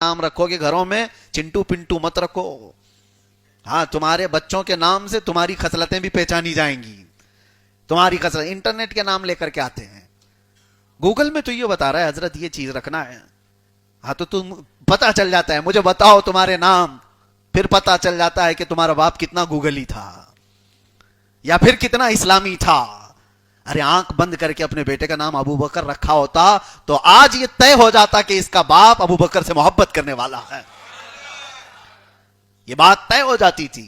नाम रखोगे घरों में, चिंटू पिंटू मत रखो। हाँ, तुम्हारे बच्चों के नाम से तुम्हारी खसलतें भी पहचानी जाएंगी। तुम्हारी खसलत इंटरनेट के नाम लेकर के आते हैं। गूगल में तो ये बता रहा है हजरत ये चीज रखना है। हाँ, तो तुम पता चल जाता है, मुझे बताओ तुम्हारे नाम, फिर पता चल जाता है कि तुम्हारा बाप कितना गूगली था या फिर कितना इस्लामी था। अरे आंख बंद करके अपने बेटे का नाम अबू बकर रखा होता तो आज ये तय हो जाता कि इसका बाप अबू बकर से मोहब्बत करने वाला है। ये बात तय हो जाती थी।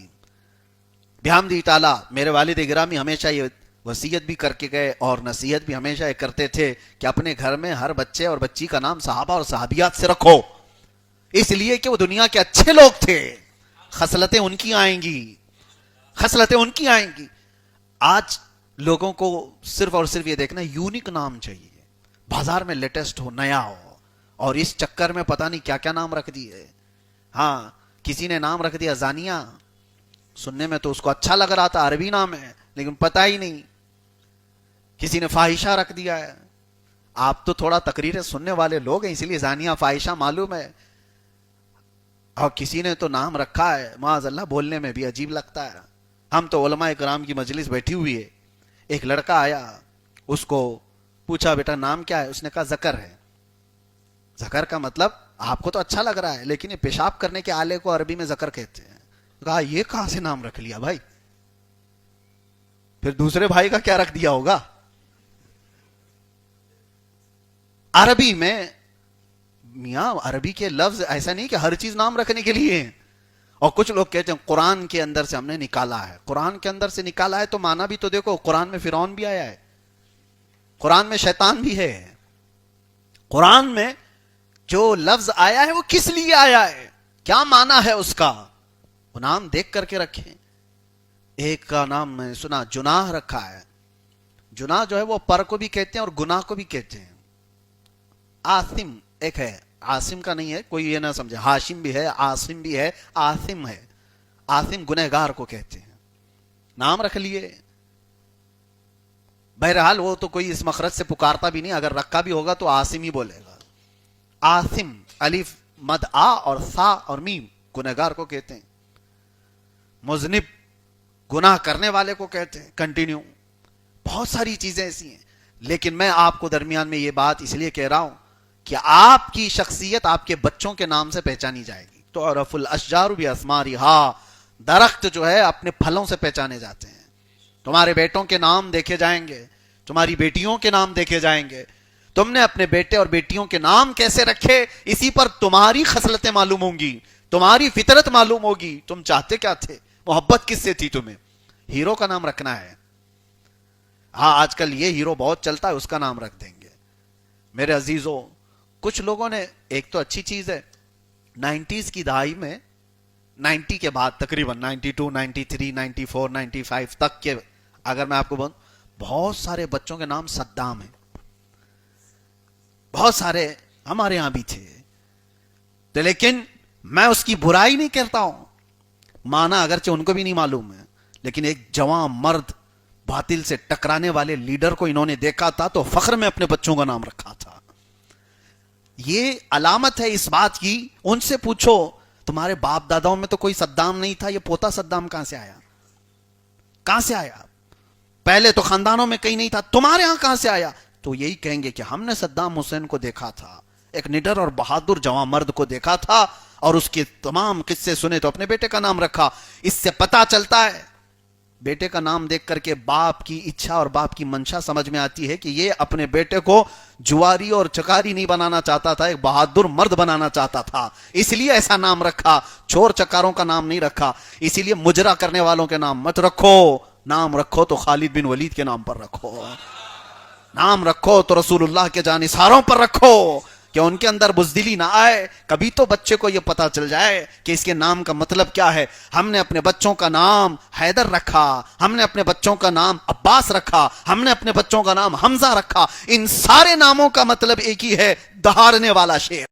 बिहामदी ताला मेरे वालिद गिरामी हमेशा ये वसीयत भी करके गए और नसीहत भी हमेशा ये करते थे कि अपने घर में हर बच्चे और बच्ची का नाम सहाबा और सहाबियात से रखो, इसलिए कि वो दुनिया के अच्छे लोग थे। खसलतें उनकी आएंगी, खसलतें उनकी आएंगी। आज लोगों को सिर्फ और सिर्फ ये देखना यूनिक नाम चाहिए, बाजार में लेटेस्ट हो, नया हो, और इस चक्कर में पता नहीं क्या क्या नाम रख दिए। हाँ, किसी ने नाम रख दिया जानिया, सुनने में तो उसको अच्छा लग रहा था, अरबी नाम है लेकिन पता ही नहीं। किसी ने फाहिशा रख दिया है। आप तो थोड़ा तकरीरें सुनने वाले लोग हैं इसलिए जानिया फाहिशा मालूम है। और किसी ने तो नाम रखा है माज़अल्लाह बोलने में भी अजीब लगता है। हम तो उलमा इकराम की मजलिस बैठी हुई है, एक लड़का आया, उसको पूछा बेटा नाम क्या है, उसने कहा जकर है। जकर का मतलब आपको तो अच्छा लग रहा है लेकिन ये पेशाब करने के आले को अरबी में जकर कहते हैं। तो कहा ये कहां से नाम रख लिया भाई? फिर दूसरे भाई का क्या रख दिया होगा? अरबी में मियां, अरबी के लफ्ज ऐसा नहीं कि हर चीज नाम रखने के लिए है। और कुछ लोग कहते हैं कुरान के अंदर से हमने निकाला है। कुरान के अंदर से निकाला है तो माना भी तो देखो, कुरान में फिरौन भी आया है, कुरान में शैतान भी है। कुरान में जो लफ्ज आया है वो किस लिए आया है, क्या माना है उसका, वो नाम देख करके रखें। एक का नाम मैं सुना जुनाह रखा है। जुनाह जो है वो पर को भी कहते हैं और गुनाह को भी कहते हैं। आसिम एक है, आसिम का नहीं है, कोई ये ना समझे, हाशिम भी है, आसिम भी है, आसिम है। आसिम गुनहगार को कहते हैं, नाम रख लिए। बहरहाल वो तो कोई इस मखरज से पुकारता भी नहीं, अगर रखा भी होगा तो आसिम ही बोलेगा। आसिम, अलिफ मद आ और सा और मीम, गुनहगार को कहते हैं। मुजनिब, गुनाह करने वाले को कहते हैं। कंटिन्यू, बहुत सारी चीजें ऐसी हैं। लेकिन मैं आपको दरमियान में ये बात इसलिए कह रहा हूं कि आपकी शख्सियत आपके बच्चों के नाम से पहचानी जाएगी। तो अरफुल अशजारु भी अस्मारिहा, दरख्त जो है अपने फलों से पहचाने जाते हैं। तुम्हारे बेटों के नाम देखे जाएंगे, तुम्हारी बेटियों के नाम देखे जाएंगे। तुमने अपने बेटे और बेटियों के नाम कैसे रखे, इसी पर तुम्हारी खसलतें मालूम होंगी, तुम्हारी फितरत मालूम होगी। तुम चाहते क्या थे, मोहब्बत किससे थी तुम्हें। हीरो का नाम रखना है, हाँ आजकल ये हीरो बहुत चलता है, उसका नाम रख देंगे। मेरे अजीजों, कुछ लोगों ने, एक तो अच्छी चीज है, 90s की दहाई में, 90 के बाद तकरीबन 92, 93, 94, 95 तक के अगर मैं आपको बोलूं, बहुत सारे बच्चों के नाम सद्दाम है। बहुत सारे हमारे यहां भी थे। तो लेकिन मैं उसकी बुराई नहीं करता हूं, माना अगरचे उनको भी नहीं मालूम है, लेकिन एक जवान मर्द बातिल से टकराने वाले लीडर को इन्होंने देखा था तो फख्र में अपने बच्चों का नाम रखा था। ये अलामत है इस बात की। उनसे पूछो तुम्हारे बाप दादाओं में तो कोई सद्दाम नहीं था, ये पोता सद्दाम कहां से आया, कहां से आया? पहले तो खानदानों में कहीं नहीं था, तुम्हारे यहां कहां से आया? तो यही कहेंगे कि हमने सद्दाम हुसैन को देखा था, एक निडर और बहादुर जवान मर्द को देखा था और उसके तमाम किस्से सुने तो अपने बेटे का नाम रखा। इससे पता चलता है, बेटे का नाम देख करके बाप की इच्छा और बाप की मंशा समझ में आती है कि ये अपने बेटे को जुआरी और चकारी नहीं बनाना चाहता था, एक बहादुर मर्द बनाना चाहता था, इसलिए ऐसा नाम रखा। चोर चकारों का नाम नहीं रखा। इसीलिए मुजरा करने वालों के नाम मत रखो, नाम रखो तो खालिद बिन वलीद के नाम पर रखो, नाम रखो तो रसूलुल्लाह के जानिसारों पर रखो कि उनके अंदर बुज़दिली ना आए। कभी तो बच्चे को यह पता चल जाए कि इसके नाम का मतलब क्या है। हमने अपने बच्चों का नाम हैदर रखा, हमने अपने बच्चों का नाम अब्बास रखा, हमने अपने बच्चों का नाम हमजा रखा। इन सारे नामों का मतलब एक ही है, दहाड़ने वाला शेर।